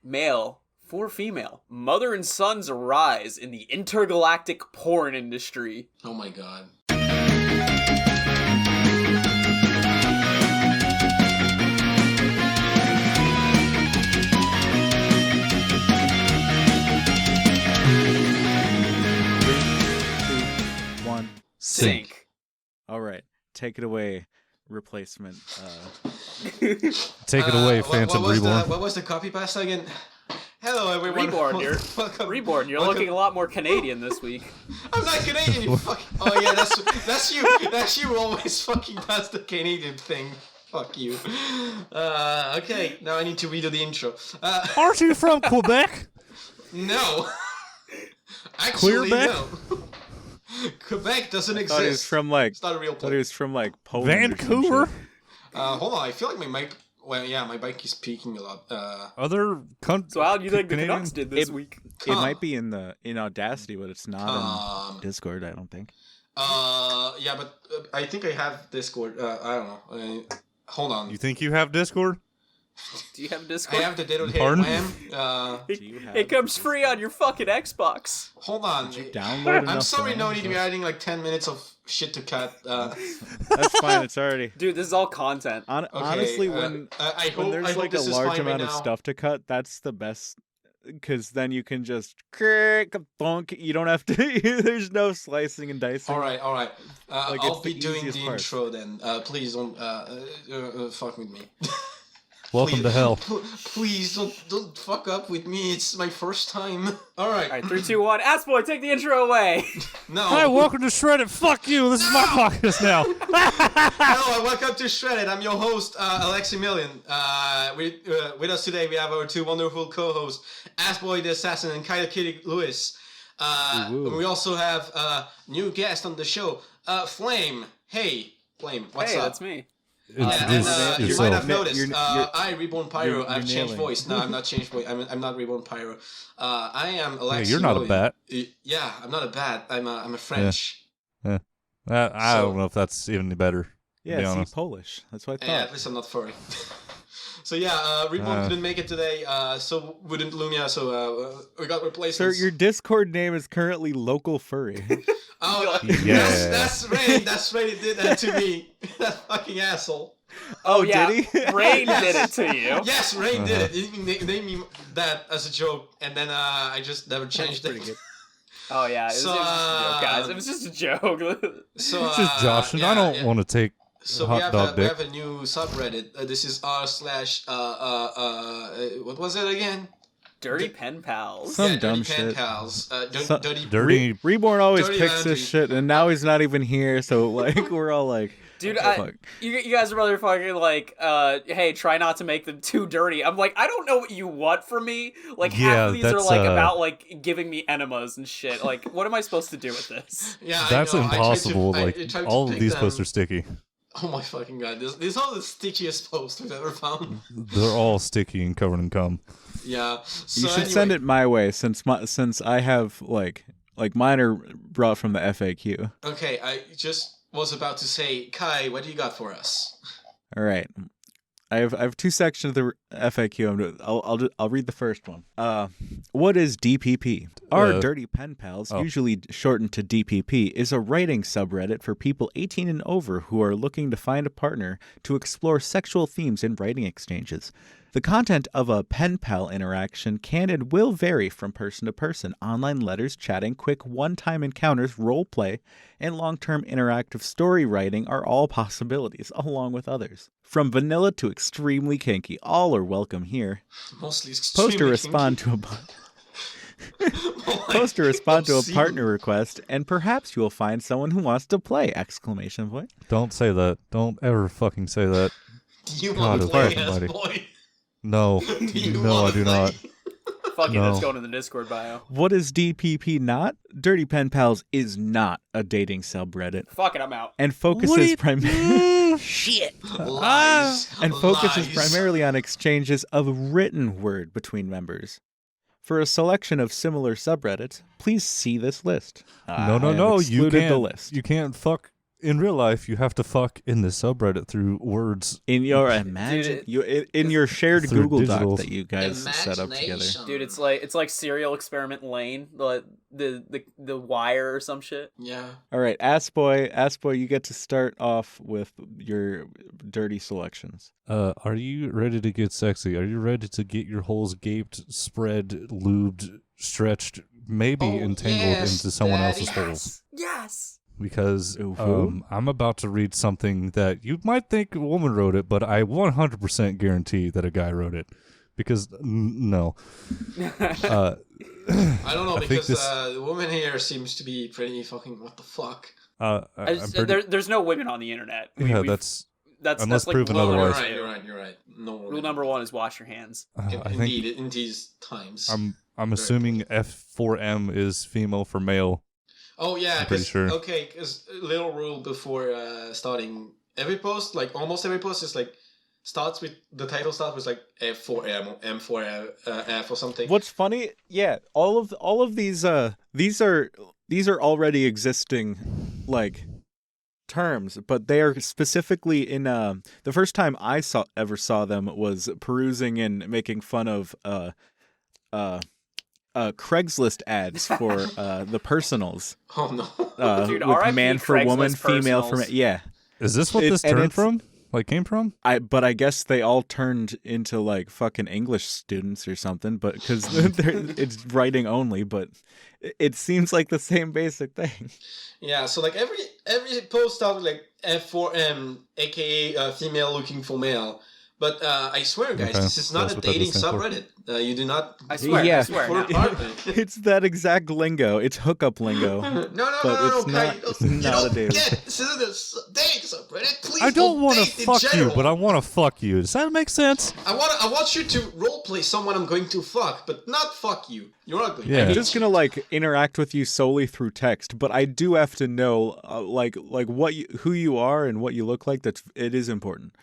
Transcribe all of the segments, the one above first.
male for female. Mother and son's rise in the intergalactic porn industry. Oh my god. Sync. All right, take it away, replacement. Take it away, Phantom Reborn. What was the copy pasta again? Hello, everyone. Reborn, you're looking a lot more Canadian this week. I'm not Canadian, you fuck. Oh yeah, that's you. That's you always fucking pass the Canadian thing. Fuck you. Okay, now I need to redo the intro. Aren't you from Quebec? No. Actually, Queerback? no. Quebec doesn't exist. Thought he was from like. It's not a real place. Thought he was from like Poland. Vancouver? Hold on, I feel like my mic. Well, yeah, my bike is peaking a lot. Other countries. So how do you think the Canucks did this week? It might be in Audacity, but it's not in Discord. I don't think. Yeah, but I think I have Discord. I don't know. Hold on. You think you have Discord? Do you have Discord? I have the Ditto Hit Pardon? Wham. It comes free on your fucking Xbox. Hold on. Download I'm sorry, enough NoNeedBruh, we're adding like 10 minutes of shit to cut. That's fine. It's already. Dude, this is all content. Honestly, when there's like a large amount of stuff to cut, that's the best. Because then you can just thunk. You don't have to. There's no slicing and dicing. All right. Like, I'll be doing the part. intro then. Please don't fuck with me. Welcome to hell. Please don't fuck up with me. It's my first time. All right. All right, 3, 2, 1. Assboy, take the intro away. No. Hi, welcome to SHREDDIT. Fuck you. This is my podcast now. Hello and welcome to SHREDDIT. I'm your host, AlexyMillion. With us today we have our two wonderful co-hosts, Assboy the Assassin and Kyle Kitty Lewis. And we also have a new guest on the show, Flame. Hey, Flame, what's up? Hey, that's me. You might have noticed, I Reborn Pyro. I've changed voice. No, I'm not changed voice. I'm not Reborn Pyro. I am Alexy. Hey, you're not a bat. Yeah, I'm not a bat. I'm a French. Yeah. I don't know if that's even better. Yeah, he's Polish. That's what I thought. Yeah, at least I'm not furry. So yeah, Reborn couldn't make it today. So wouldn't Lumia. So we got replacements. Sir, your Discord name is currently Local Furry. Oh, yeah. That's Rain. That's Rain. He did that to me. That fucking asshole. Oh yeah, did he? Rain did it to you. Yes, Rain did it. He named me that as a joke, and then I just never changed it. Oh yeah, it was just a joke, guys. It was just a joke. So It's just Josh, and I don't want to take So we have a new subreddit. This is r/ what was it again? Dirtypenpals. Some dumb shit. Dirty. Reborn always Dirty picks laundry. this shit, and now he's not even here, so like we're all like, Dude, fuck? you guys are motherfucking like, hey, try not to make them too dirty. I'm like, I don't know what you want from me. Like, half of these are like about like giving me enemas and shit. Like, what am I supposed to do with this? Yeah, That's I know. impossible. I tried to all of pick these them. posts are sticky. Oh my fucking god! This is all the stickiest post we've ever found. They're all sticky and covered in cum. Yeah. So You should send it my way since I have like mine are brought from the FAQ. Okay, I just was about to say, Kai, what do you got for us? All right. I have two sections of the FAQ. I'll read the first one. What is DPP? Our Dirty Pen Pals, usually shortened to DPP, is a writing subreddit for people 18 and over who are looking to find a partner to explore sexual themes in writing exchanges. The content of a pen pal interaction can and will vary from person to person. Online letters, chatting, quick one-time encounters, role play, and long-term interactive story writing are all possibilities, along with others. From vanilla to extremely kinky, all are welcome here. Mostly Post or respond to a post or respond to a partner request, and perhaps you will find someone who wants to play! Exclamation point. Don't say that. Don't ever fucking say that. Do you want to play as buddy. boy? No. No, I do not. Fuck you, No. let's go to the Discord bio. What is DPP not? Dirty Pen Pals is not a dating subreddit. Fuck it, I'm out. And focuses primarily Lies. Lies. primarily on exchanges of written word between members. For a selection of similar subreddits, please see this list. No. I have You excluded can't. the list. You can't fuck in real life, you have to fuck in the subreddit through words. In your in your shared Through Google digital. Doc that you guys set up together. Dude, it's like Serial Experiment Lane, the wire or some shit. Yeah. All right, Ass Boy, you get to start off with your dirty selections. Are you ready to get sexy? Are you ready to get your holes gaped, spread, lubed, stretched, maybe entangled into someone else's holes? Yes. Because I'm about to read something that you might think a woman wrote it, but I 100% guarantee that a guy wrote it. Because no. I don't know, because the woman here seems to be pretty fucking what the fuck. There's no women on the internet. That's unless like proven otherwise. You're right. No. Rule number 1 is wash your hands. Indeed, in these times. I'm assuming F4M is female for male. Oh yeah, I'm pretty sure. Okay, because little rule before starting every post, like almost every post, is like the title starts with like F4M or M4F or something. What's funny? Yeah, all of these are already existing like terms, but they are specifically in the first time I ever saw them was perusing and making fun of Craigslist ads for the personals. Oh no! Dude, with RIP man for Craigslist woman, female for personals. yeah. Is this what this turned from? Like came from? But I guess they all turned into like fucking English students or something. But because it's writing only, but it seems like the same basic thing. Yeah, so like every post starts with like F4M, aka female looking for male. But I swear, guys, this is not a dating subreddit. You do not. I swear. Yeah. I swear. It's that exact lingo. It's hookup lingo. No, It's not a dating. This is a dating subreddit. Please I don't want to date in fuck you, general. but I want to fuck you. Does that make sense? I want you to roleplay someone I'm going to fuck, but not fuck you. You're ugly. Yeah. I'm just gonna like interact with you solely through text, but I do have to know like who you are and what you look like. It is important.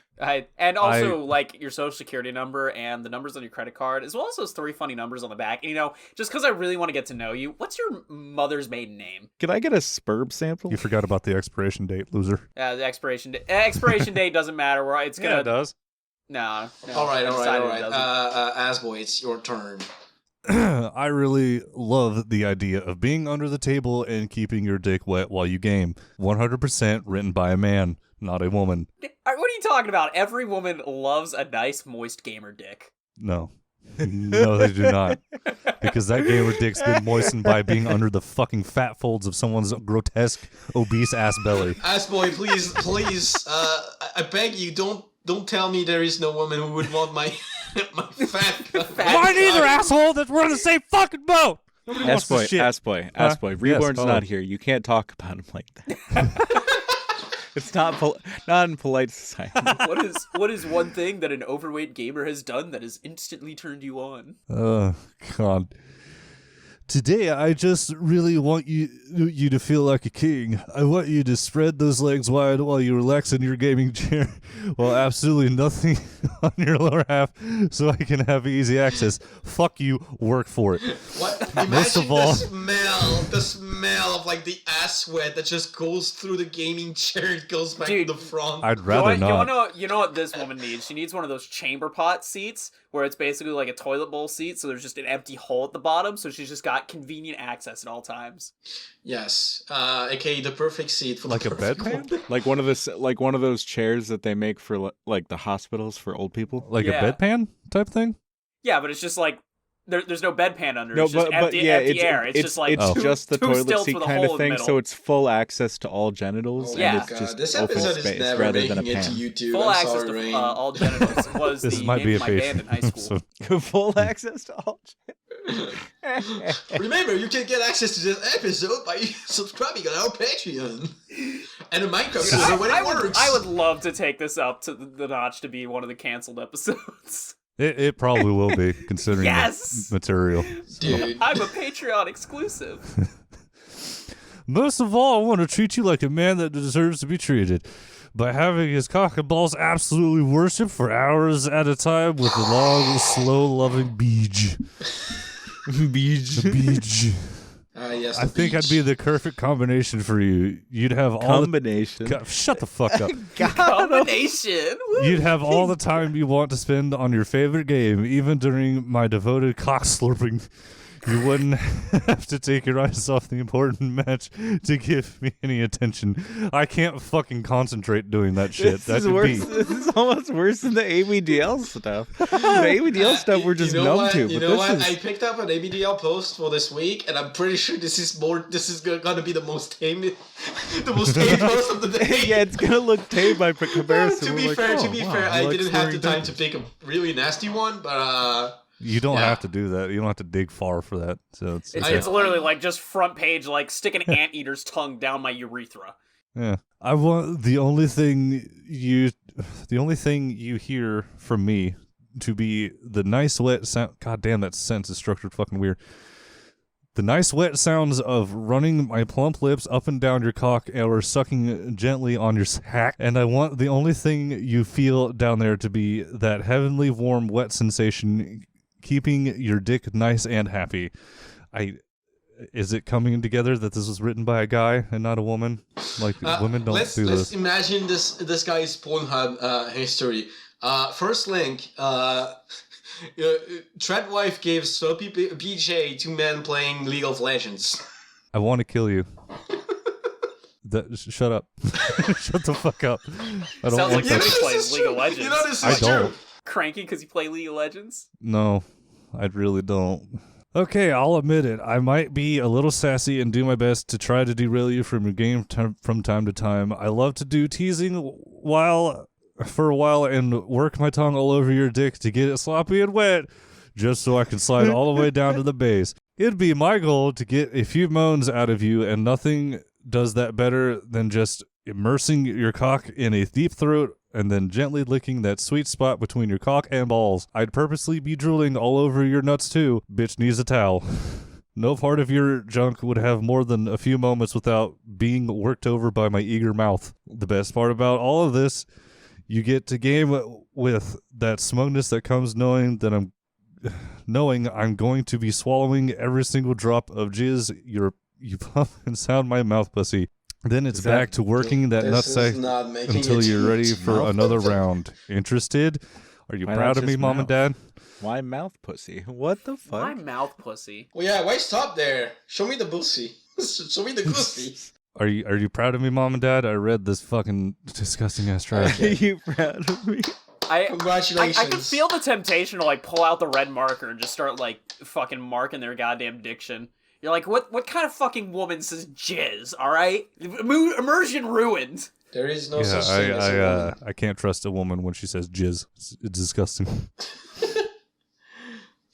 And also like your social security number and the numbers on your credit card, as well as those 3 funny numbers on the back. And, you know, just because I really want to get to know you, what's your mother's maiden name? Can I get a sperm sample? You forgot about the expiration date, loser. The expiration date doesn't matter. It's gonna. Yeah, it does. No. All right. Assboy, it's your turn. I really love the idea of being under the table and keeping your dick wet while you game. 100% written by a man, not a woman. What are you talking about? Every woman loves a nice, moist gamer dick. No. No, they do not. Because that gamer dick's been moistened by being under the fucking fat folds of someone's grotesque, obese ass belly. Assboy, please, I beg you, don't tell me there is no woman who would want my my fat. Mine either, asshole! That we're on the same fucking boat! Nobody wants this shit. Assboy. Reborn's not here. You can't talk about him like that. It's not in polite society. What is one thing that an overweight gamer has done that has instantly turned you on? Oh, God. Today, I just really want you to feel like a king. I want you to spread those legs wide while you relax in your gaming chair while absolutely nothing on your lower half so I can have easy access. Fuck you, work for it. What? Most Imagine of all, the smell of like the ass sweat that just goes through the gaming chair and goes back to the front. I'd rather not. You know what this woman needs? She needs one of those chamber pot seats where it's basically like a toilet bowl seat, so there's just an empty hole at the bottom, so she's just got convenient access at all times. Yes, aka the perfect seat for like the a bedpan, like one of those chairs that they make for like the hospitals for old people, like a bedpan type thing. Yeah, but it's just like there's no bedpan under. No, it's just empty air. It's just like just the toilet seat kind of thing, middle. So it's full access to all genitals. Yeah, and it's just this open episode space is never rather making than a it pan. to YouTube. Full I'm access sorry, to Rain. all genitals was This the might name be a of my band in high school. Full access to all. Remember, you can get access to this episode by subscribing on our Patreon and the Minecraft server when it works. I would love to take this up to the notch to be one of the canceled episodes. It probably will be, considering the material. Dude. I'm a Patreon exclusive. Most of all, I want to treat you like a man that deserves to be treated. By having his cock and balls absolutely worshipped for hours at a time with a long, slow, loving beej. Beej. Yes, I think I'd be the perfect combination for you. You'd have all combination. Shut the fuck up. Combination. You'd have all the time you want to spend on your favorite game, even during my devoted cock slurping. You wouldn't have to take your eyes off the important match to give me any attention. I can't fucking concentrate doing that shit. This is almost worse than the ABDL stuff. The ABDL stuff we're just numb to. You know what? I picked up an ABDL post for this week, and I'm pretty sure this is gonna be the most tame, post of the day. Yeah, it's gonna look tame by comparison. To be fair, I didn't have the time to pick a really nasty one, but you don't have to do that. You don't have to dig far for that. So it's literally like just front page, like stick an anteater's tongue down my urethra. Yeah, I want the only thing you hear from me to be the nice wet sound. God damn, that sentence is structured fucking weird. The nice wet sounds of running my plump lips up and down your cock or sucking gently on your sack. And I want the only thing you feel down there to be that heavenly warm wet sensation, keeping your dick nice and happy. Is it coming together that this was written by a guy and not a woman? Like, women don't do this. Let's imagine this guy's Pornhub history. First link, Treadwife gives Soapy BJ to men playing League of Legends. I want to kill you. Shut up. Shut the fuck up. I don't Sounds want like that. you plays League of Legends. You know this is I don't. true. Cranky because you play League of Legends? No, I really don't. Okay, I'll admit it. I might be a little sassy and do my best to try to derail you from your game from time to time. I love to do teasing for a while and work my tongue all over your dick to get it sloppy and wet, just so I can slide all the way down to the base. It'd be my goal to get a few moans out of you, and nothing does that better than just immersing your cock in a deep throat and then gently licking that sweet spot between your cock and balls. I'd purposely be drooling all over your nuts too. Bitch needs a towel. No part of your junk would have more than a few moments without being worked over by my eager mouth. The best part about all of this, you get to game with that smugness that comes knowing I'm going to be swallowing every single drop of jizz you pump inside my mouth pussy. Then it's back to working that nutsack until you're ready for another round. Interested? Are you proud of me, Mom and Dad? Why mouth pussy? What the fuck? Why mouth pussy? Well, yeah, why stop there? Show me the pussy. Show me the pussy. Are you proud of me, Mom and Dad? I read this fucking disgusting ass trash. Are you proud of me? Congratulations. I can feel the temptation to like pull out the red marker and just start like fucking marking their goddamn diction. You're like, what kind of fucking woman says jizz, alright? Immersion ruined. There is no such thing as a woman. I can't trust a woman when she says jizz. It's disgusting.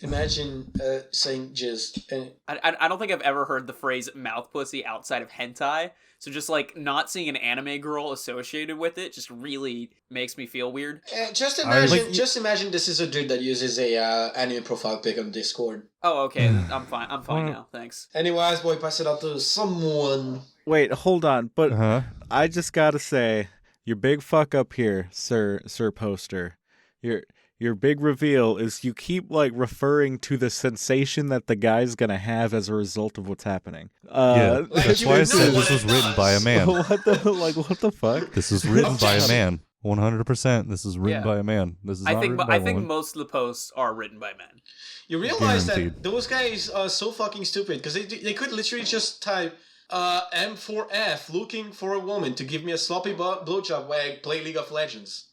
Imagine saying jizz. And I don't think I've ever heard the phrase mouth pussy outside of hentai. So just like not seeing an anime girl associated with it just really makes me feel weird. Just imagine this is a dude that uses a anime profile pic on Discord. Oh, okay. I'm fine. I'm fine now. Thanks. Anyways, boy, pass it out to someone. Wait, hold on. But I just gotta say, your big fuck up here, Sir Poster. Your big reveal is you keep like referring to the sensation that the guy's gonna have as a result of what's happening. Yeah, that's why I said this was written by a man. What the fuck? This was written by a man. 100%. This is written by a man. This is not written by a woman. I think most of the posts are written by men. You realize that those guys are so fucking stupid because they could literally just type M4F looking for a woman to give me a sloppy blowjob while I play League of Legends.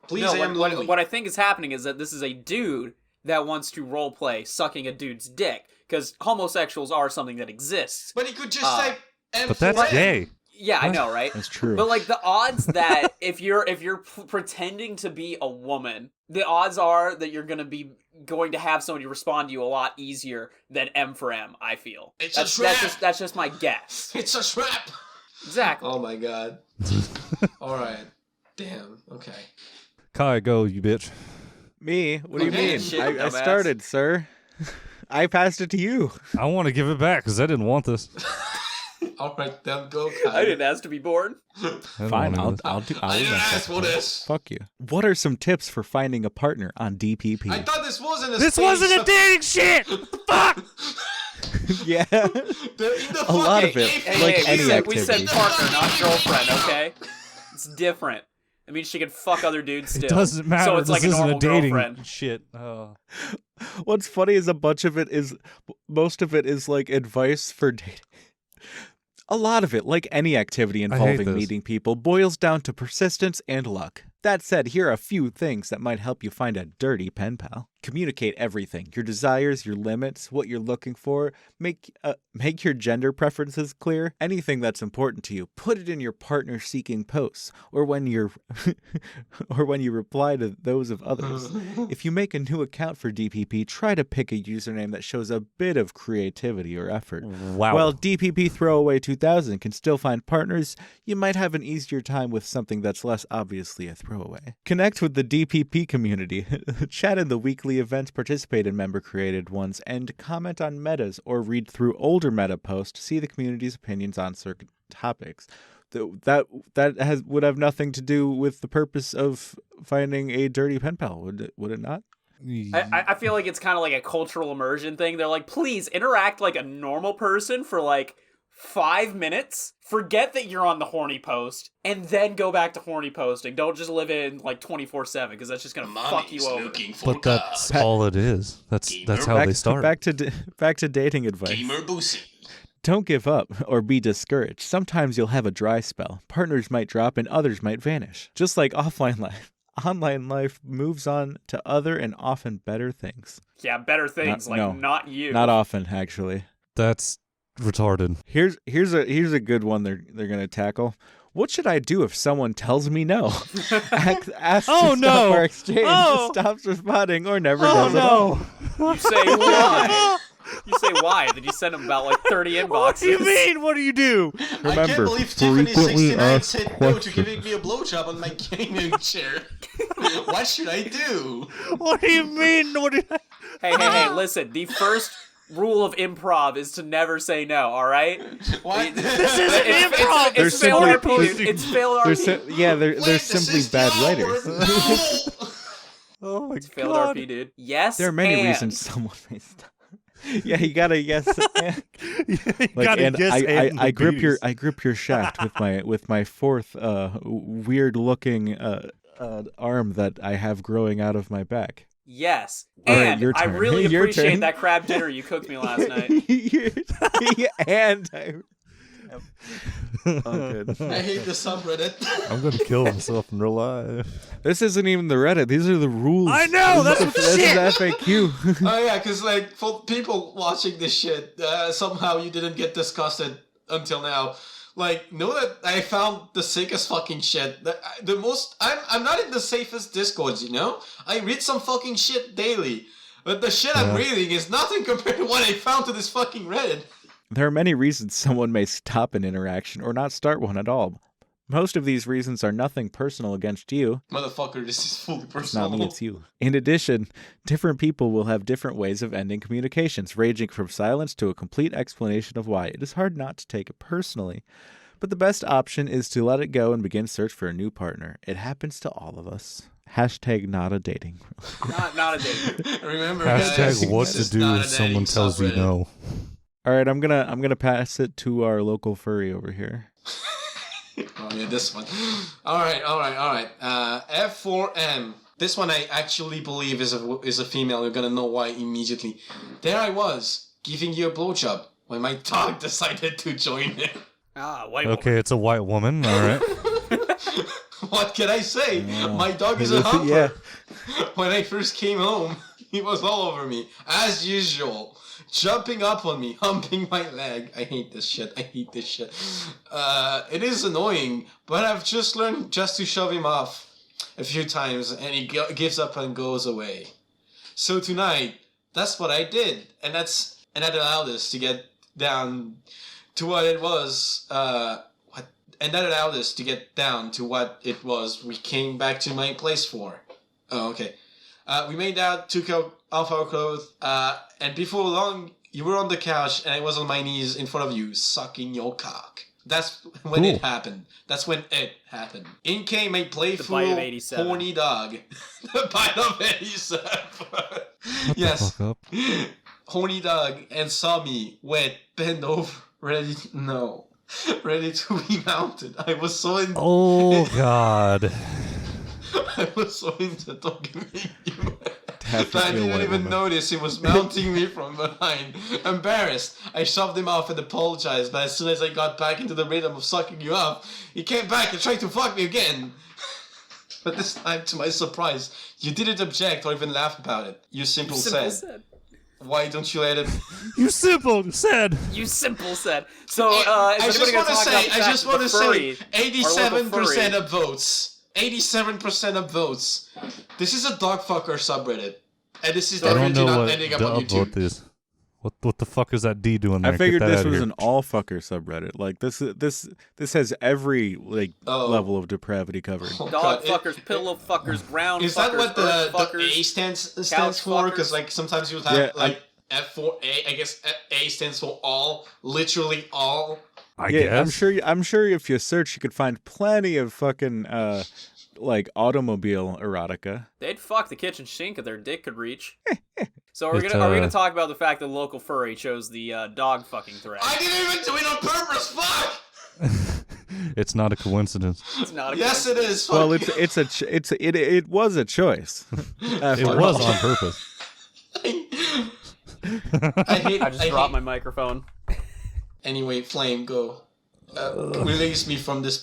Please, what I think is happening is that this is a dude that wants to roleplay sucking a dude's dick, because homosexuals are something that exists. But he could just type M4F. But that's gay. Yeah, I know, right? That's true. But like the odds that if you're pretending to be a woman, the odds are that you're going to have somebody respond to you a lot easier than M for M. I feel it's a trap. That's just my guess. It's a trap. Exactly. Oh my god. All right. Damn. Okay. Kai, go, you bitch. Me? What do you mean? Shit, I started, sir. I passed it to you. I want to give it back because I didn't want this. All right, then go, Kai. I didn't ask to be born. Fine, I'll I didn't ask for this. Fuck you. What are some tips for finding a partner on DPP? I thought this wasn't a This wasn't a dating shit! What the fuck? Yeah. A lot of it. Like any activity. We said partner, not girlfriend, okay? It's different. I mean, she can fuck other dudes still. It doesn't matter. So it's this like a isn't normal a dating girlfriend. shit. Oh. What's funny is most of it is like advice for dating. A lot of it, like any activity involving meeting people, boils down to persistence and luck. That said, here are a few things that might help you find a dirty pen pal. Communicate everything. Your desires, your limits, what you're looking for. Make your gender preferences clear. Anything that's important to you. Put it in your partner-seeking posts or when you reply to those of others. If you make a new account for DPP, try to pick a username that shows a bit of creativity or effort. Wow. While DPP Throwaway 2000 can still find partners, you might have an easier time with something that's less obviously a throwaway. Connect with the DPP community. Chat in the weekly events, participate in member-created ones, and comment on metas or read through older meta posts to see the community's opinions on certain topics. That would have nothing to do with the purpose of finding a dirty pen pal, would it not? I feel like it's kind of like a cultural immersion thing. They're like, please interact like a normal person for like 5 minutes, forget that you're on the horny post, and then go back to horny posting. Don't just live in like 24/7 because that's just gonna fuck you over. But that's all it is. That's how they start. Back to dating advice. Don't give up or be discouraged. Sometimes you'll have a dry spell. Partners might drop and others might vanish. Just like offline life, online life moves on to other and often better things. Yeah, better things. Not you. Not often, actually. That's retarded. Here's a good one they're gonna tackle. What should I do if someone tells me no? Ask to stop our exchange, stops responding, or never does at all. You say why? You say why? Then you send them about like 30 inboxes. What do you mean? What do you do? Remember, I can't believe Tiffany69 said no to giving me a blowjob on my gaming chair. What should I do? What do you mean? Hey, listen. The first rule of improv is to never say no, alright? What? This isn't improv! It's failed RP, dude. It's failed RP. They're simply bad writers. No. Oh my It's failed god. RP, dude. Yes, There are many and. reasons someone may stop. Yeah, you gotta yes. I grip your shaft with my fourth weird looking arm that I have growing out of my back. Yes, All right, and your I turn. really Your appreciate turn. that crab dinner you cooked me last night. And oh, good. I hate the subreddit. I'm gonna kill myself in real life. This isn't even the Reddit. These are the rules. I know, that's what this shit. is FAQ. Oh yeah, because like for people watching this shit, somehow you didn't get disgusted until now. Like, know that I found the sickest fucking shit. I'm not in the safest Discords, you know? I read some fucking shit daily. But the shit I'm reading is nothing compared to what I found to this fucking Reddit. There are many reasons someone may stop an interaction or not start one at all. Most of these reasons are nothing personal against you. Motherfucker, this is fully personal. Not me, it's you. In addition, different people will have different ways of ending communications, ranging from silence to a complete explanation of why. It is hard not to take it personally, but the best option is to let it go and begin search for a new partner. It happens to all of us. Hashtag not a dating. Not a dating. Remember, Hashtag guys, what this to is do not if a someone dating tells you subreddit. no. All right, I'm gonna pass it to our local furry over here. Oh yeah, this one. All right. F4M. This one I actually believe is a female. You're gonna know why immediately. There I was giving you a blowjob when my dog decided to join in. White woman. Okay, it's a white woman. All right. What can I say? Yeah. My dog is a humper. Yeah. When I first came home, he was all over me, as usual. Jumping up on me, humping my leg. I hate this shit. It is annoying, but I've just learned just to shove him off a few times, and he gives up and goes away. So tonight, that's what I did, and that allowed us to get down to what it was. We came back to my place for. Oh, okay. We made out, took off our clothes, and before long, you were on the couch, and I was on my knees in front of you, sucking your cock. That's when it happened. In came a playful, bite of 87. horny dog. The bite of 87. Yes. Fuck up. horny dog and saw me wet, bent over, ready to be mounted. I was so in. Oh God. I was so into talking to you. Have to I feel didn't white even woman. notice he was mounting me from behind. Embarrassed, I shoved him off and apologized, but as soon as I got back into the rhythm of sucking you off, he came back and tried to fuck me again. But this time, to my surprise, you didn't object or even laugh about it. You simple said. Why don't you let him... You simple said. You simple said. So, I just want to say, 87% of votes. 87% of votes. This is a dog fucker subreddit. And this is definitely not ending up on YouTube. Is. What the fuck is that D doing there? I figured this was an all fucker subreddit. Like this has every level of depravity covered. Oh, fuckers, pillow fuckers, ground fuckers. Is that what the fuckers, A stands for? Because like sometimes you would have F4A. I guess A stands for all, literally all. I guess. I'm sure if you search, you could find plenty of fucking like automobile erotica. They'd fuck the kitchen sink if their dick could reach. So are we gonna talk about the fact that the local furry chose the dog fucking thread? I didn't even do it on purpose. Fuck. It's not a coincidence. It's not. Yes, it is. Well, it was a choice. It was on purpose. I just dropped my microphone. Anyway, Flame, go. Release me from this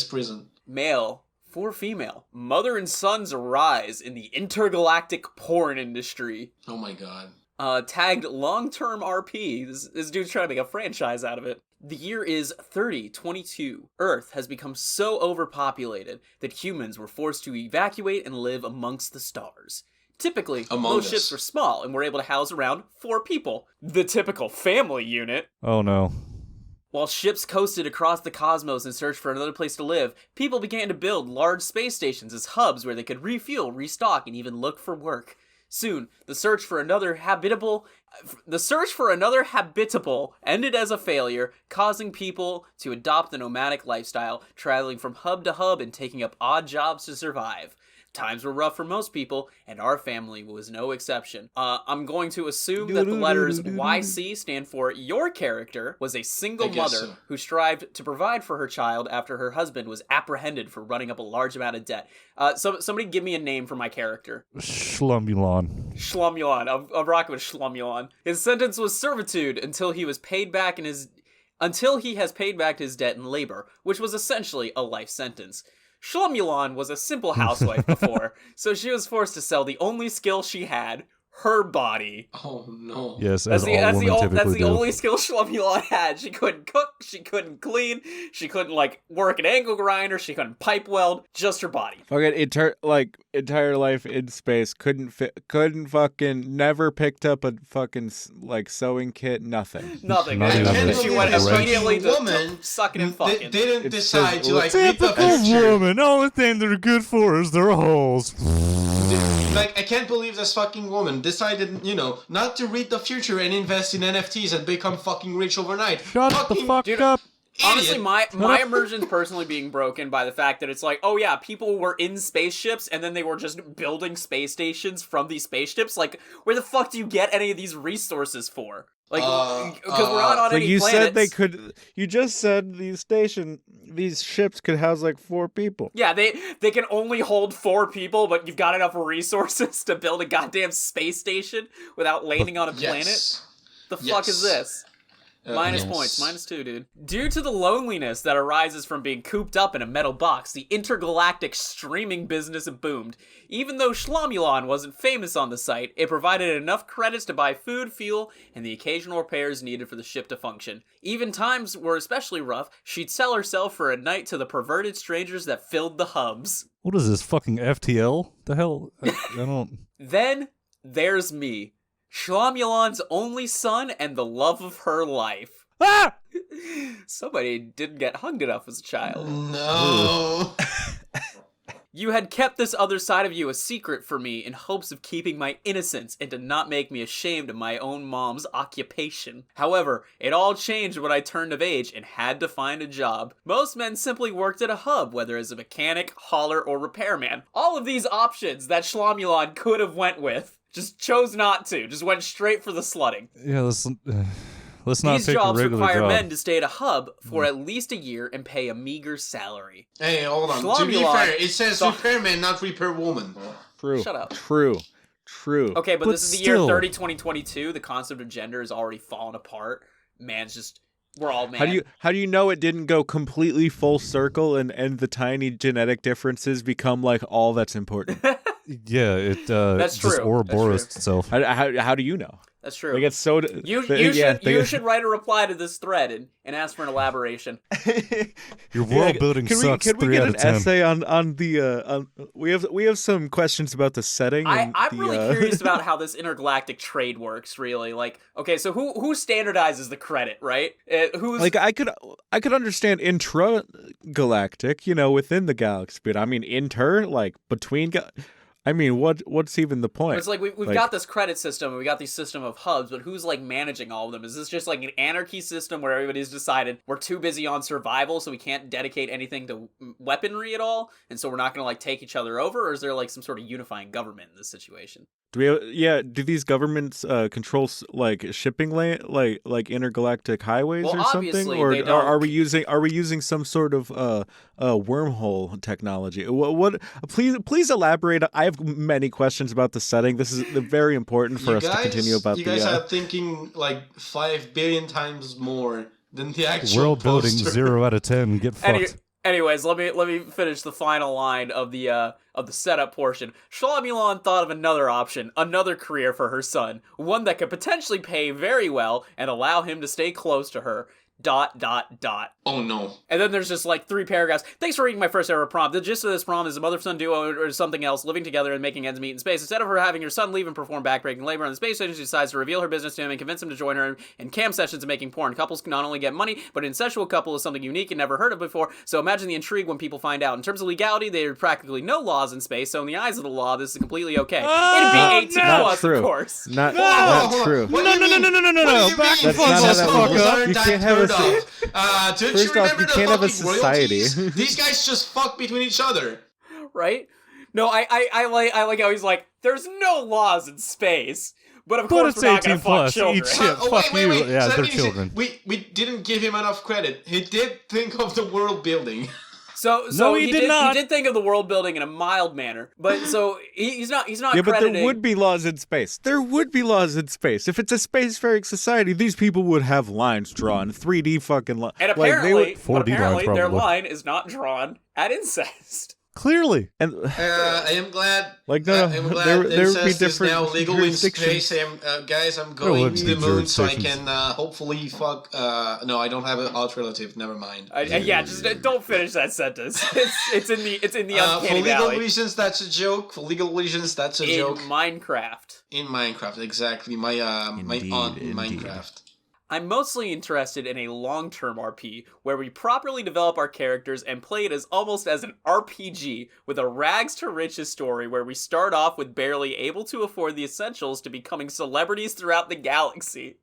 prison. Male for female. Mother and sons arise in the intergalactic porn industry. Oh my god. Tagged long-term RP. This dude's trying to make a franchise out of it. The year is 3022. Earth has become so overpopulated that humans were forced to evacuate and live amongst the stars. Typically, most ships were small and were able to house around 4 people. The typical family unit. Oh no. While ships coasted across the cosmos in search for another place to live, people began to build large space stations as hubs where they could refuel, restock, and even look for work. Soon, the search for another habitable ended as a failure, causing people to adopt the nomadic lifestyle, traveling from hub to hub and taking up odd jobs to survive. Times were rough for most people, and our family was no exception. I'm going to assume that the letters YC stand for your character was a single mother who strived to provide for her child after her husband was apprehended for running up a large amount of debt. Somebody give me a name for my character. Schlumulon. Schlumulon. I'm rocking with Schlumulon. His sentence was servitude until he has paid back his debt in labor, which was essentially a life sentence. Schlumulon was a simple housewife before, so she was forced to sell the only skill she had, her body. Oh no. Yes, that's the only skill Schlumulon had. She couldn't cook, she couldn't clean, she couldn't work an angle grinder, she couldn't pipe weld, just her body. Fucking entire life in space, couldn't fucking never picked up a fucking sewing kit, nothing. Nothing. She went immediately to sucking and fucking. Didn't decide to read the typical future. woman. Only thing they're good for is their holes. I can't believe this fucking woman decided, not to read the future and invest in NFTs and become fucking rich overnight. Shut the fuck up. Honestly, my immersion's personally being broken by the fact that it's like, oh yeah, people were in spaceships and then they were just building space stations from these spaceships. Like, where the fuck do you get any of these resources for? Like, because we're not on any planets. Said they could. You just said these ships could house 4 people. Yeah, they can only hold 4 people, but you've got enough resources to build a goddamn space station without landing on a planet? The fuck is this? Minus points. -2, dude. Due to the loneliness that arises from being cooped up in a metal box, the intergalactic streaming business boomed. Even though Schlumulon wasn't famous on the site, it provided enough credits to buy food, fuel, and the occasional repairs needed for the ship to function. Even times were especially rough, she'd sell herself for a night to the perverted strangers that filled the hubs. What is this, fucking FTL? The hell? I don't... Then, there's me. Schlumulon's only son and the love of her life. Ah! Somebody didn't get hung enough as a child. No. You had kept this other side of you a secret for me in hopes of keeping my innocence and to not make me ashamed of my own mom's occupation. However, it all changed when I turned of age and had to find a job. Most men simply worked at a hub, whether as a mechanic, hauler, or repairman. All of these options that Schlumulon could have went with Just chose not to. Just went straight for the slutting. Yeah, let's not These take jobs a regular require job. men to stay at a hub for at least a year and pay a meager salary. Hey, hold on. To be fair, it says repairman, not repair woman. True. Shut up. True. Okay, but this is the year still. 2022. The concept of gender is already fallen apart. We're all man. How do you know it didn't go completely full circle and the tiny genetic differences become like all that's important? Yeah, it That's just true. Ouroboros itself. How do you know? That's true. Like it's so. You should write a reply to this thread and ask for an elaboration. Your world building sucks. Can we 3 get out an of 10. essay on the we have some questions about the setting. I'm really curious about how this intergalactic trade works. Really, like, okay, so who standardizes the credit, right? Who's like I could understand intragalactic, within the galaxy, but I mean like between. I mean, what's even the point? It's like we've got this credit system and we got this system of hubs, but who's like managing all of them? Is this just like an anarchy system where everybody's decided we're too busy on survival, so we can't dedicate anything to weaponry at all, and so we're not going to like take each other over? Or is there like some sort of unifying government in this situation? Do these governments control like shipping lane, like intergalactic highways Well, or something, obviously, or they don't. are we using some sort of wormhole technology? What? Please elaborate. I have many questions about the setting. This is very important for us to continue about. You guys are thinking like 5 billion times more than the actual World building poster. 0 out of 10. Get fucked. Anyways, let me finish the final line of the setup portion. Shlomulon thought of another option, another career for her son, one that could potentially pay very well and allow him to stay close to her. ... Oh no. And then there's just like 3 paragraphs. Thanks for reading my first ever prompt. The gist of this prompt is a mother-son duo or something else living together and making ends meet in space. Instead of her having her son leave and perform backbreaking labor on the space station, she decides to reveal her business to him and convince him to join her in cam sessions and making porn. Couples can not only get money, but an incestual couple is something unique and never heard of before, so imagine the intrigue when people find out. In terms of legality, there are practically no laws in space, so in the eyes of the law, this is completely okay. It'd be 18 plus, of course. Not true. No. Back the fuck up. You can't have First off, you can't have a society. These guys just fuck between each other. Right? No, I like how he's like, there's no laws in space. But of course it's we're not 18 gonna fuck plus. children. Eat shit. Fuck wait. you. Yeah, So that they're means children. We didn't give him enough credit. He did think of the world building. So No, he did not. He did think of the world building in a mild manner, but so he's not Yeah, but crediting. there would be laws in space. There would be laws in space. If it's a spacefaring society, these people would have lines drawn, 3D fucking lines. And apparently, 4D lines, their probably. line is not drawn at incest. Clearly. And I am glad. Like, no, I'm glad there would be incest is different now legal in jurisdictions. space. Guys, I'm going wouldn't to be the moon so I jurisdictions. can hopefully fuck. No, I don't have an alternative. Never mind. Yeah, just don't finish that sentence. It's in the For uncanny legal valley. reasons, that's a joke. For legal reasons, that's a In joke. Minecraft. In Minecraft, exactly. My Indeed, aunt in indeed. Minecraft. I'm mostly interested in a long-term RP where we properly develop our characters and play it as almost as an RPG with a rags to riches story where we start off with barely able to afford the essentials to becoming celebrities throughout the galaxy.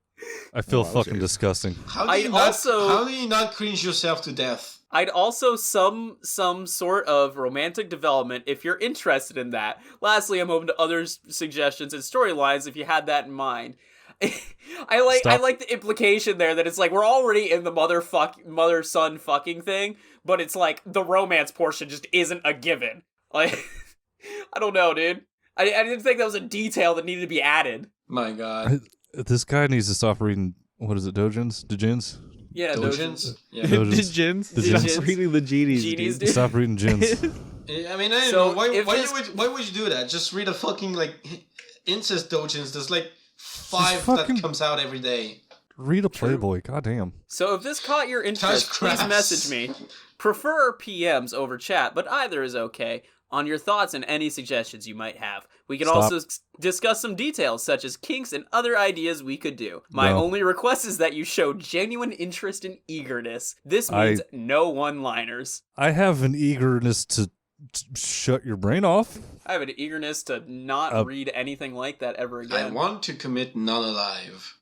I feel Oh, fucking disgusting. How do I you not? also- How do you not cringe yourself to death? I'd also some sort of romantic development if you're interested in that. Lastly, I'm open to other suggestions and storylines if you had that in mind. I like the implication there that it's like we're already in the mother son fucking thing, but it's like the romance portion just isn't a given. Like I don't know, dude. I didn't think that was a detail that needed to be added. My God. This guy needs to stop reading, what is it, Dojins? Yeah, Dojins? Yeah. Dojins. Djinns? Djinns. Stop reading the genies, Genies, dude. dude. Stop reading gins. I mean, I don't So, know. Why if would you do that? Just read a fucking, like, incest dojins. There's, like, 5 fucking- that comes out every day. Read a Playboy, goddamn. So if this caught your interest, Touch please grass. message me. Prefer PMs over chat, but either is okay. On your thoughts and any suggestions you might have. We can Stop. also discuss some details such as kinks and other ideas we could do. My No. only request is that you show genuine interest and eagerness. This means no one-liners. I have an eagerness to shut your brain off. I have an eagerness to not read anything like that ever I again. want to commit non-alive.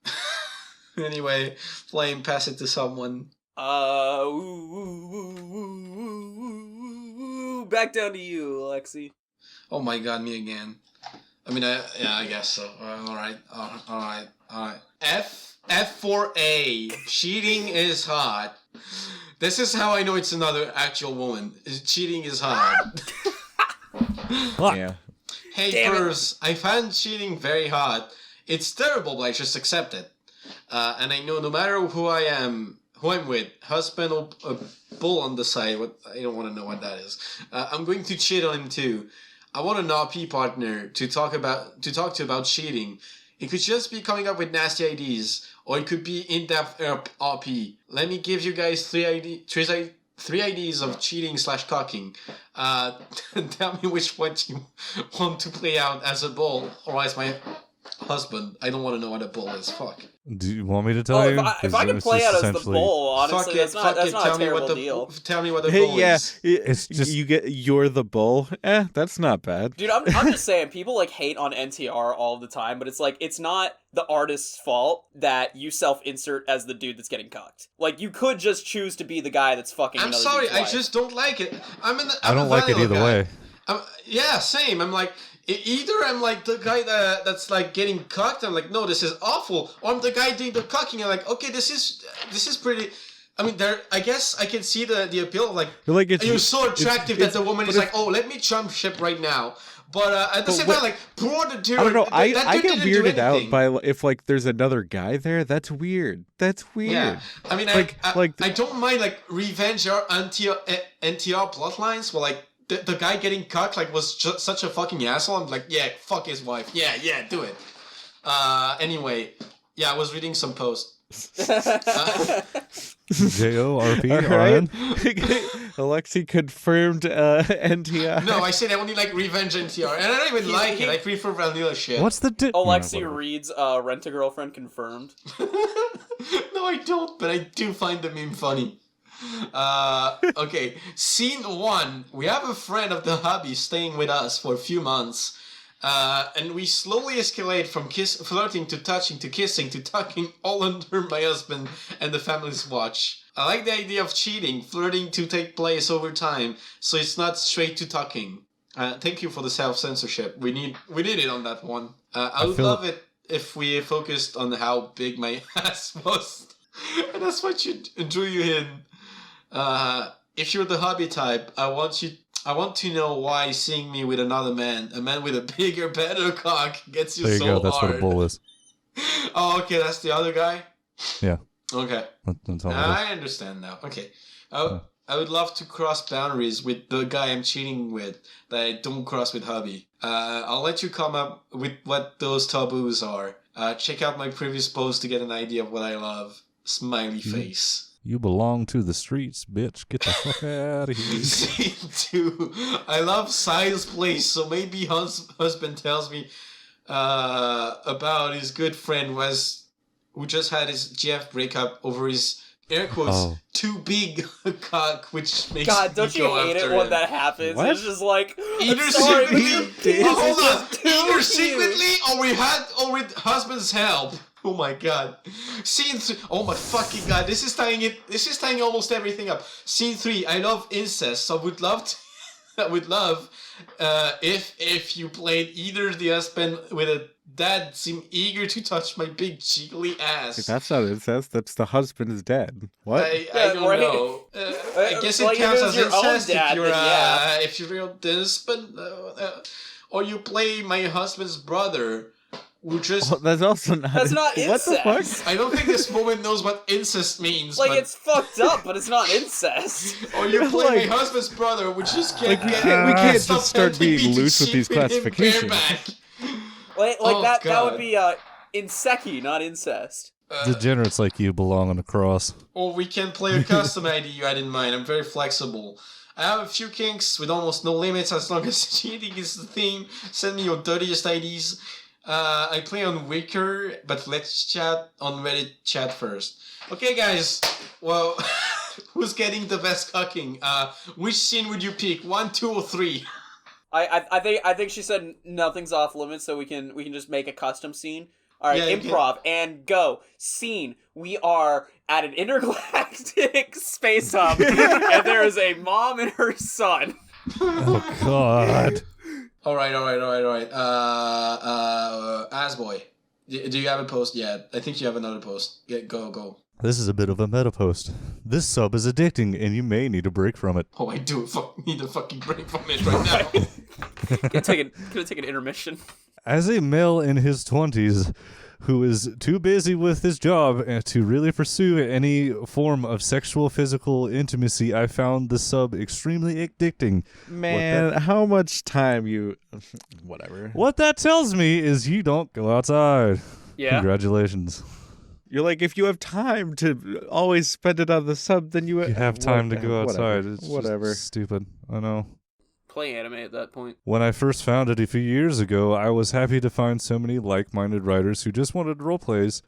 Anyway, Flame, pass it to someone. Back down to you, Alexy. Oh my God, me again. I mean, I guess so. All right. F for A. Cheating is hot. This is how I know it's another actual woman. Cheating is hot. Yeah. Hey, Purse, I find cheating very hot. It's terrible, but I just accept it. And I know no matter who I'm with, husband or a bull on the side, I don't want to know what that is. I'm going to cheat on him too. I want an RP partner to talk to about cheating. It could just be coming up with nasty ideas, or it could be in-depth RP. Let me give you guys three ideas of cheating / cocking. Tell me which one you want to play out as a bull or as my husband. I don't want to know what a bull is. Fuck. Do you want me to tell you? If I could play out as the bull, honestly, that's not a terrible deal. Tell me what the bull is. It's just you're the bull. That's not bad. Dude, I'm just saying, people like hate on NTR all the time, but it's like it's not the artist's fault that you self-insert as the dude that's getting cucked. Like you could just choose to be the guy that's fucking. I'm sorry, I just don't like it. I don't like it either way. Yeah, same. I'm like. Either I'm like the guy that's like getting cucked, I'm like, no, this is awful. Or I'm the guy doing the cucking, I'm like, okay, this is pretty. I mean, I guess I can see the appeal of like you're so attractive that the woman is like, oh, let me jump ship right now. But at the same time, like, poor the dude. I don't know. I get weirded out by if like there's another guy there. That's weird. That's weird. Yeah. I mean, I don't mind like revenge or NTR plotlines, but like. The guy getting cucked like was just such a fucking asshole. I'm like, yeah, fuck his wife. Yeah, do it. Anyway, yeah, I was reading some posts. JORP right. Alexy confirmed NTR. No, I said I only like revenge NTR, and I don't even like it. I prefer vanilla shit. What's the Alexy reads Rent a Girlfriend confirmed. No, I don't, but I do find the meme funny. Okay, scene 1. We have a friend of the hobby staying with us for a few months, and we slowly escalate from flirting to touching to kissing to tucking, all under my husband and the family's watch. I like the idea of cheating, flirting to take place over time, so it's not straight to tucking. Thank you for the self-censorship. We need it on that one. I would love it if we focused on how big my ass was, and that's what drew you in. If you're the hobby type, I want to know why seeing me with another man, a man with a bigger, better cock, gets you so hard. There you go, that's what a bull is. Oh, okay, that's the other guy? Yeah. Okay. I understand now. Okay. I would love to cross boundaries with the guy I'm cheating with that I don't cross with hobby. I'll let you come up with what those taboos are. Check out my previous post to get an idea of what I love. Smiley face. You belong to the streets, bitch. Get the fuck out of here. Scene 2. I love Si's place, so maybe husband tells me about his good friend who just had his GF breakup over his air quotes too big cock, which makes God, don't you hate it when that happens? What? It's just like either secretly, hold on, either secretly or with husband's help. Oh my god. Scene 3. Oh my fucking god. This is tying almost everything up. Scene 3. I love incest. So I would love if you played either the husband with a dad seem eager to touch my big jiggly ass. That's not incest. That's the husband is dead. What? I don't know. I guess it counts as incest if you're real husband, or you play my husband's brother. That's also not. That's not incest. What the fuck? I don't think this woman knows what incest means. Like, it's fucked up, but it's not incest. Or you play my husband's brother, which just can't we can't just start being loose with these classifications. That would be inseki, not incest. Degenerates like you belong on a cross. Or we can play a custom ID you had in mind. I'm very flexible. I have a few kinks with almost no limits as long as cheating is the theme. Send me your dirtiest IDs. I play on Wicker, but let's chat on Reddit chat first. Okay, guys. Well, who's getting the best cucking? Which scene would you pick? 1, 2, or 3? I think she said nothing's off limits, so we can just make a custom scene. All right, yeah, improv and go. Scene. We are at an intergalactic space hub, and there is a mom and her son. Oh God. All right. Asboy, do you have a post yet? I think you have another post. Go. This is a bit of a meta post. This sub is addicting, and you may need a break from it. Oh, I do need a fucking break from it right now. Gonna take an intermission. As a male in his 20s who is too busy with his job to really pursue any form of sexual physical intimacy, I found the sub extremely addicting. Man, how much time you... Whatever. What that tells me is you don't go outside. Yeah. Congratulations. You're like, if you have time to always spend it on the sub, then you have time to go outside. Whatever. It's Whatever. Just stupid. I know. Play anime at that point. When I first found it a few years ago, I was happy to find so many like-minded writers who just wanted to roleplay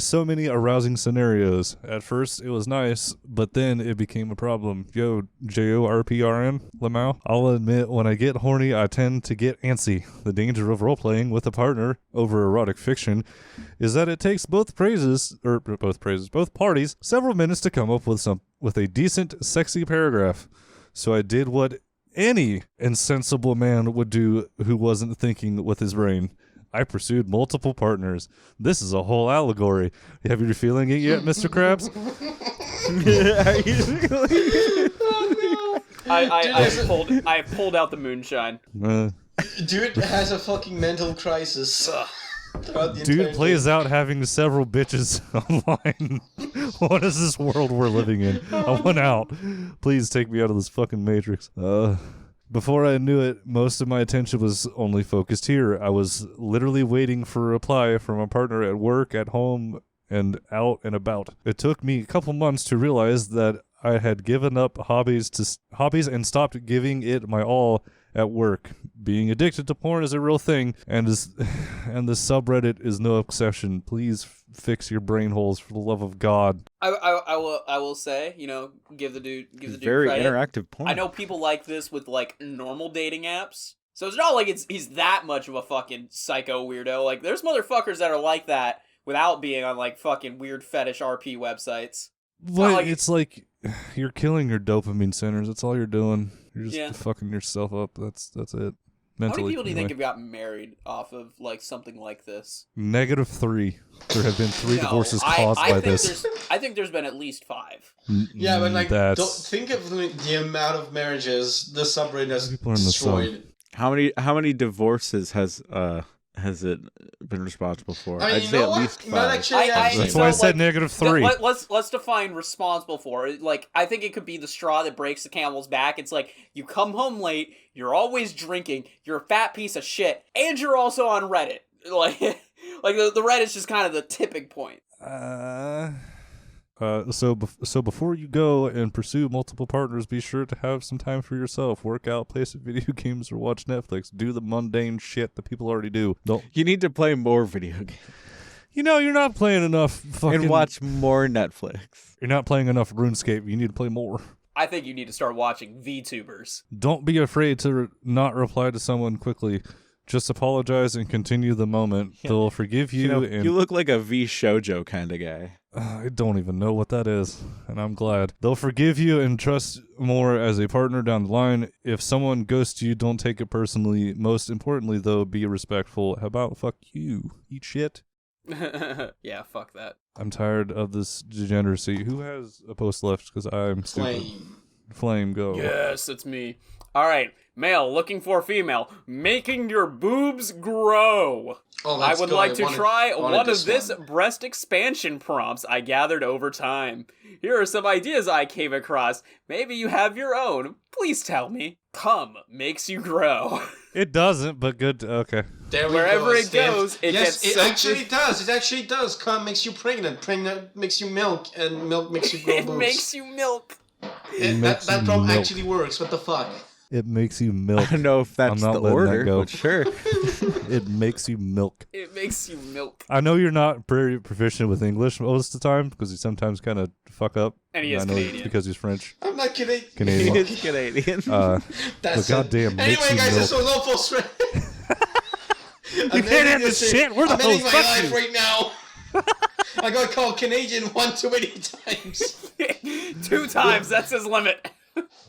so many arousing scenarios. At first, it was nice, but then it became a problem. Yo, JORPRN, Lamau. I'll admit, when I get horny, I tend to get antsy. The danger of roleplaying with a partner over erotic fiction is that it takes both parties several minutes to come up with a decent, sexy paragraph. So I did what any insensible man would do who wasn't thinking with his brain. I pursued multiple partners. This is a whole allegory. Have you feeling it yet, Mr. Krabs? I pulled out the moonshine. Dude has a fucking mental crisis. Dude plays out having several bitches online. What is this world we're living in? I want out. Please take me out of this fucking matrix. Before I knew it, most of my attention was only focused here. I was literally waiting for a reply from a partner at work, at home, and out and about. It took me a couple months to realize that I had given up hobbies and stopped giving it my all at work. Being addicted to porn is a real thing, and the subreddit is no exception. Please fix your brain holes for the love of God. I will say, give the dude very credit. Interactive porn. I know people like this with like normal dating apps, so it's not like he's that much of a fucking psycho weirdo. Like there's motherfuckers that are like that without being on like fucking weird fetish RP websites. But it's like you're killing your dopamine centers. That's all you're doing. You're just fucking yourself up. That's it. Mentally, how many people do you think have gotten married off of like something like this? -3. There have been 3 divorces caused by this. I think there's been at least 5. Yeah, but like, don't think of the amount of marriages the subreddit has destroyed. How many divorces has it been responsible for? I mean, I'd say at least 5. That's why I said -3. Let's define responsible for. Like, I think it could be the straw that breaks the camel's back. It's like, you come home late, you're always drinking, you're a fat piece of shit, and you're also on Reddit. Like the Reddit's just kind of the tipping point. So before you go and pursue multiple partners, be sure to have some time for yourself. Work out, play some video games, or watch Netflix. Do the mundane shit that people already do. You need to play more video games. You're not playing enough fucking... And watch more Netflix. You're not playing enough RuneScape. You need to play more. I think you need to start watching VTubers. Don't be afraid to not reply to someone quickly. Just apologize and continue the moment. Yeah. They'll forgive you. You look like a V shoujo kind of guy. I don't even know what that is, and I'm glad. They'll forgive you and trust more as a partner down the line. If someone ghosts you, don't take it personally. Most importantly, though, be respectful. How about fuck you? Eat shit. Yeah, fuck that. I'm tired of this degeneracy. Who has a post left? Because I'm stupid. Flame, go. Yes, it's me. All right, male looking for female, making your boobs grow. I would like to try one of this breast expansion prompts I gathered over time. Here are some ideas I came across. Maybe you have your own. Please tell me. Cum makes you grow. It doesn't, but good. Okay. Wherever it goes, it gets it actually does. It actually does. Cum makes you pregnant. Pregnant makes you milk, and milk makes you grow boobs. It makes you milk. That prompt actually works. What the fuck? It makes you milk. I don't know if that's the order, but sure. It makes you milk. It makes you milk. I know you're not very proficient with English most of the time because you sometimes kind of fuck up. And he is Canadian. Because he's French. I'm not Canadian. He is Canadian. That's goddamn. Anyway, guys, this was awful shred. You can't have this shit. We're the host. I'm ending my life right now. I got called Canadian one too many times. 2 times. That's his limit.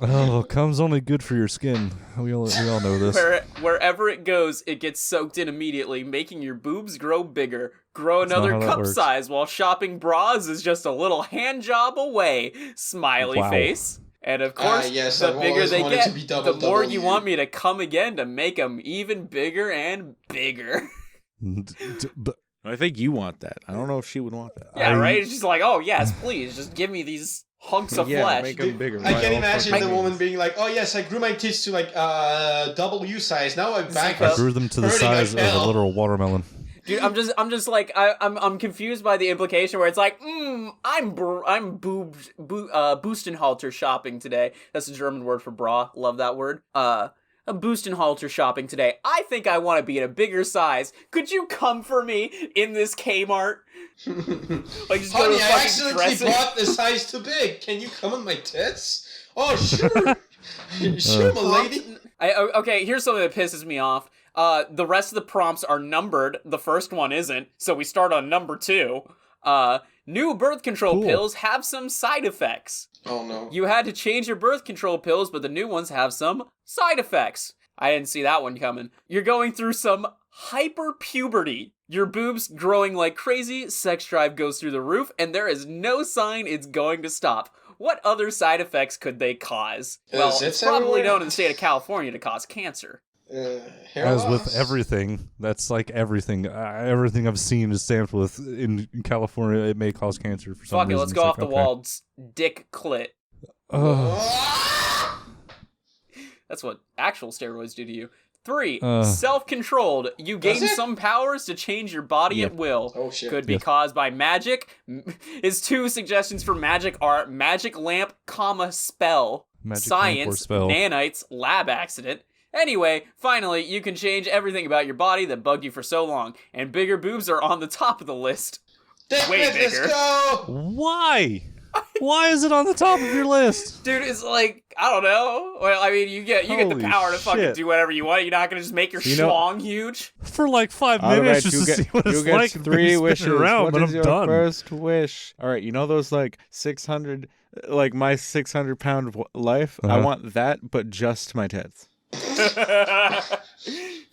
Oh, cum's only good for your skin. We all know this. Wherever it goes, it gets soaked in immediately, making your boobs grow bigger. Grow another cup size while shopping bras is just a little hand job away. Smiley face. And of course, the bigger they get, the more you want me to come again to make them even bigger and bigger. I think you want that. I don't know if she would want that. Yeah, right? It's just like, oh, yes, please, just give me these hunks of flesh. Make them bigger. I can imagine the woman being like, oh, yes, I grew my tits to, like, W size. Now I'm back. I grew them to the size of a literal watermelon. Dude, I'm just like, I'm confused by the implication where it's like, I'm Boostenhalter shopping today. That's a German word for bra. Love that word. I'm Boostenhalter shopping today. I think I want to be in a bigger size. Could you come for me in this Kmart? Like, just go to the I accidentally bought the size too big. Can you come on my tits? Oh, sure. Sure, my lady. Okay, here's something that pisses me off. The rest of the prompts are numbered. The first one isn't, so we start on number 2. New birth control pills have some side effects. Oh no. You had to change your birth control pills, but the new ones have some side effects. I didn't see that one coming. You're going through some hyper-puberty. Your boobs growing like crazy, sex drive goes through the roof, and there is no sign it's going to stop. What other side effects could they cause? Well, it's probably known in the state of California to cause cancer. As with everything, that's like everything. Everything I've seen is stamped with in California. It may cause cancer for some reason. Fuck it, let's go off the wall. Dick clit. That's what actual steroids do to you. 3, self-controlled. You gain some powers to change your body at will. Oh, shit. Could be caused by magic. Is 2 suggestions for magic are magic lamp, spell, magic science, spell. nanites, lab accident. Anyway, finally, you can change everything about your body that bugged you for so long, and bigger boobs are on the top of the list. Way bigger. Let's go! Why? Why is it on the top of your list? Dude, it's like, I don't know. Well, I mean, you get the power to fucking do whatever you want. You're not gonna just make your schlong huge? For like 5 minutes just to see what it's like. 3 wishes. Around, what but is I'm your done. first wish? All right, you know those like 600, like my 600-pound life? I want that, but just my tits.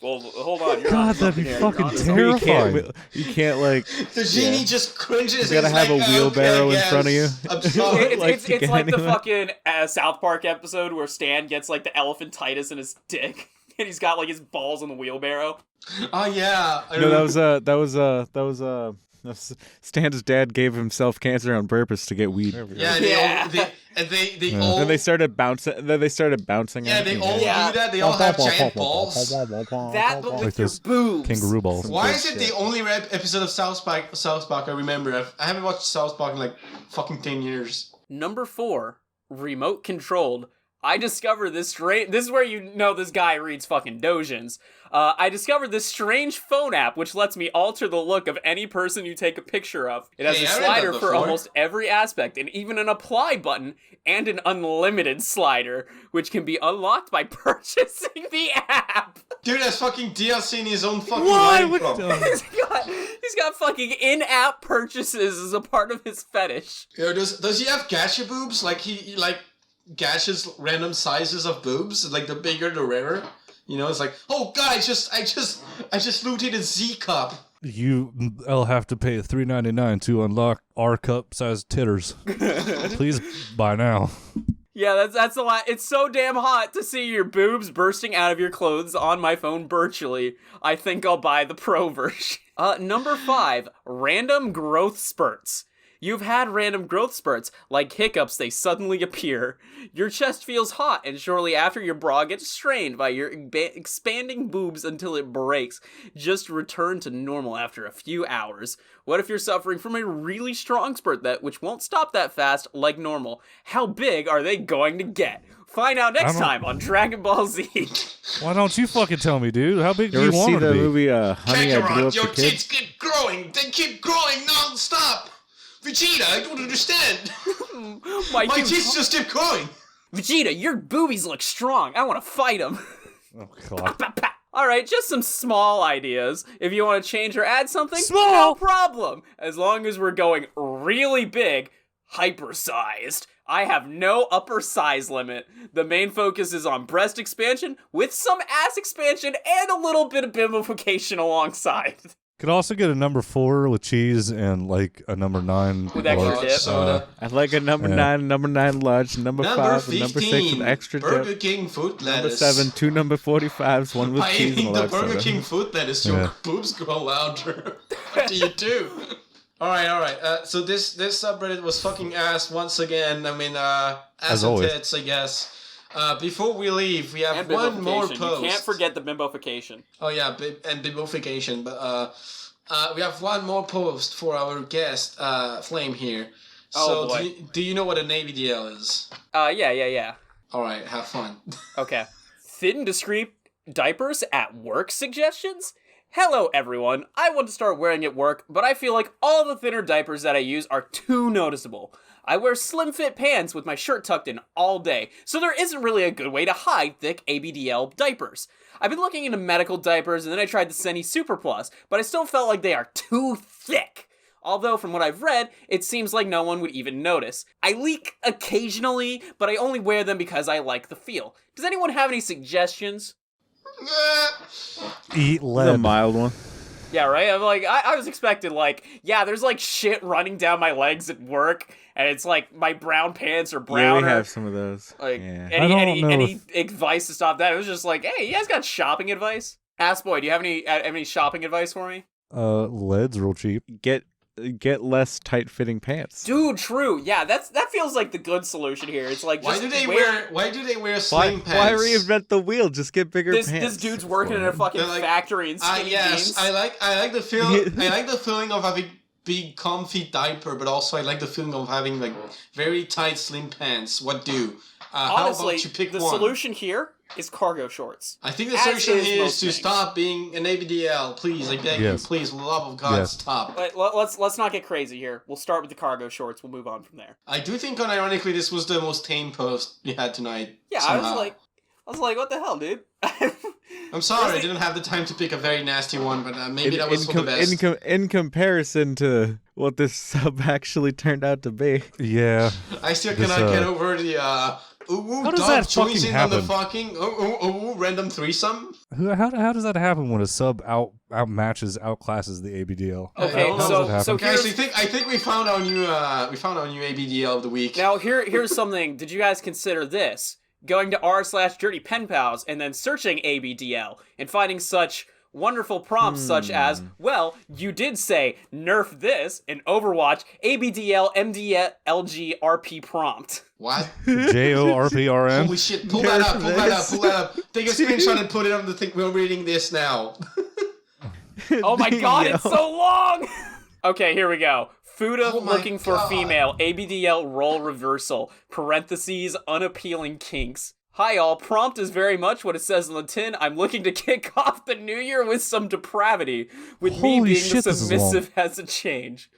Well, hold on. God, that'd be fucking terrifying. You can't like. The genie just cringes. You gotta have a wheelbarrow in front of you. I'm sorry. It's like the fucking South Park episode where Stan gets like the elephantitis in his dick, and he's got like his balls on the wheelbarrow. Oh yeah. No, that was Stan's dad gave himself cancer on purpose to get weed. They started bouncing. Yeah, they all do that. They all have giant balls. That, but with your boobs. Kangaroo balls. Why is it the only episode of South Park I remember? I haven't watched South Park in like fucking 10 years. Number 4, remote controlled. I discovered this strange... This is where you know this guy reads fucking dojins. I discovered this strange phone app which lets me alter the look of any person you take a picture of. It has a slider for almost every aspect, and even an apply button, and an unlimited slider, which can be unlocked by purchasing the app. Dude, that's fucking DLC in his own fucking He's got fucking in-app purchases as a part of his fetish. Yo, does he have gacha boobs? Like he gashes random sizes of boobs, like the bigger the rarer. You know, it's like, oh god, I just looted a Z cup. I'll have to pay $3.99 to unlock R cup sized titters. Please buy now. Yeah, that's a lot. It's so damn hot to see your boobs bursting out of your clothes on my phone virtually. I think I'll buy the pro version. Number 5, random growth spurts. You've had random growth spurts, like hiccups, they suddenly appear. Your chest feels hot, and shortly after your bra gets strained by your expanding boobs until it breaks. Just return to normal after a few hours. What if you're suffering from a really strong spurt which won't stop that fast like normal? How big are they going to get? Find out next time on Dragon Ball Z. Why don't you fucking tell me, dude? How big do you want to be? You ever see the movie Honey, I Blew Up the Kid? Your tits keep growing. They keep growing non-stop. Vegeta, I don't understand. My tits just keep growing. Vegeta, your boobies look strong. I want to fight them. Oh, God. Alright, just some small ideas. If you want to change or add something, small, no problem. As long as we're going really big, hypersized. I have no upper size limit. The main focus is on breast expansion with some ass expansion and a little bit of bimbofication alongside. Could also get a number 4 with cheese and like a number 9 with extra large, dip. Soda. I'd like a number 9 large, number 5, and number 6 with extra Burger dip. King food lettuce. Number 7, 2 number 45s, 1 with By cheese and eating a the large Burger soda. King food lettuce, your boobs grow louder. What do you do? All right. So this subreddit was fucking ass once again. I mean, ass and tits, I guess. Before we leave, we have one more post. You can't forget the bimbofication. Oh yeah, and bimbofication. But we have one more post for our guest, Flame here. So do you know what an ABDL is? Yeah. All right, have fun. Okay. Thin and discreet diapers at work suggestions? Hello everyone, I want to start wearing at work, but I feel like all the thinner diapers that I use are too noticeable. I wear slim fit pants with my shirt tucked in all day, so there isn't really a good way to hide thick ABDL diapers. I've been looking into medical diapers and then I tried the Seni Super Plus, but I still felt like they are too thick. Although, from what I've read, it seems like no one would even notice. I leak occasionally, but I only wear them because I like the feel. Does anyone have any suggestions? Eat lead. The mild one. Yeah, right? I'm like, I was expecting, like, yeah, there's, like, shit running down my legs at work, and it's, like, my brown pants are browner. Yeah, we have some of those. Like, yeah. any advice to stop that? It was just like, hey, you guys got shopping advice? Assboy, do you have any shopping advice for me? Lead's real cheap. Get less tight-fitting pants. Dude, true. Yeah, that feels like the good solution here. It's like, just why do they wear slim pants? Why reinvent the wheel? Just get bigger pants. This dude's working in a fucking factory in skinny jeans. I like the feel. I like the feeling of having big comfy diaper, but also I like the feeling of having like very tight slim pants. What do? Honestly, how about you pick the one? solution here is cargo shorts. I think the solution here is to stop being an ABDL. Please, I beg you, please, for the love of God, stop. Let's not get crazy here. We'll start with the cargo shorts. We'll move on from there. I do think, unironically, this was the most tame post we had tonight. Yeah, somehow. I was like, what the hell, dude? I'm sorry, I didn't have the time to pick a very nasty one, but maybe that was for the best. In comparison to what this sub actually turned out to be. Yeah. I still cannot get over the how does that fucking happen? On the fucking random threesome. How does that happen when a sub outclasses the ABDL? Okay, so guys, I think we found our new ABDL of the week. Now here's something. Did you guys consider this? Going to r/dirtypenpals and then searching ABDL and finding such wonderful prompts such as, well, you did say nerf this in Overwatch ABDL MDLG RP prompt. What? JORPRN? Holy shit, pull that up. Take a screenshot and put it on the thing. We're reading this now. Oh my god, it's so long! Okay, here we go. Fuda looking for female, ABDL role reversal, parentheses, unappealing kinks. Hi all, prompt is very much what it says on the tin. I'm looking to kick off the new year with some depravity, with me being the submissive as a change.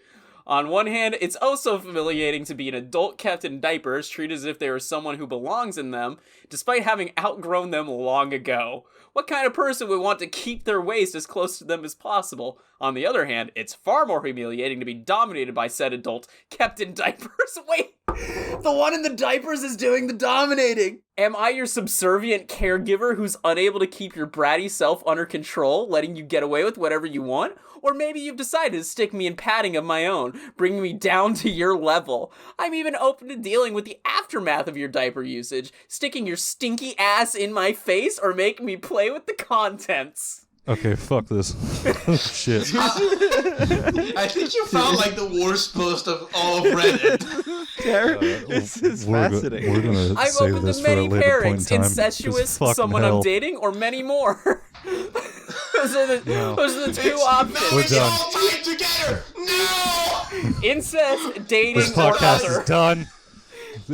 On one hand, it's also humiliating to be an adult kept in diapers, treated as if they were someone who belongs in them, despite having outgrown them long ago. What kind of person would want to keep their waist as close to them as possible? On the other hand, it's far more humiliating to be dominated by said adult kept in diapers. Wait, the one in the diapers is doing the dominating. Am I your subservient caregiver who's unable to keep your bratty self under control, letting you get away with whatever you want? Or maybe you've decided to stick me in padding of my own, bringing me down to your level. I'm even open to dealing with the aftermath of your diaper usage, sticking your stinky ass in my face or making me play with the contents. Okay, fuck this. Shit. I think you found like the worst post of all of Reddit. This is fascinating. We're gonna I'm save open this to for a many later pairings, point in time. incestuous, someone hell. I'm dating, or many more. Those are the two options. We're done. All tied together. No. Incest, dating, This or podcast other. is done.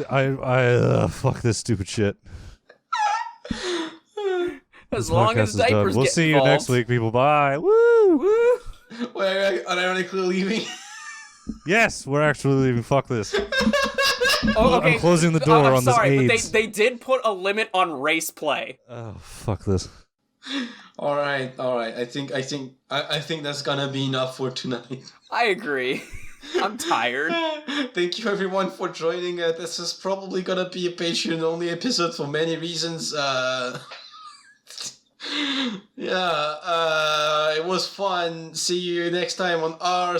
I fuck this stupid shit. As long as diapers We'll get see involved. you next week, people. Bye. Woo! Woo! Wait, unironically leaving. Yes, we're actually leaving. Fuck this. Oh, okay. I'm closing the door on sorry, this but AIDS. they did put a limit on race play. Oh, fuck this. All right. I think that's gonna be enough for tonight. I agree. I'm tired. Thank you everyone for joining. This is probably gonna be a Patreon-only episode for many reasons. It was fun. See you next time on r/.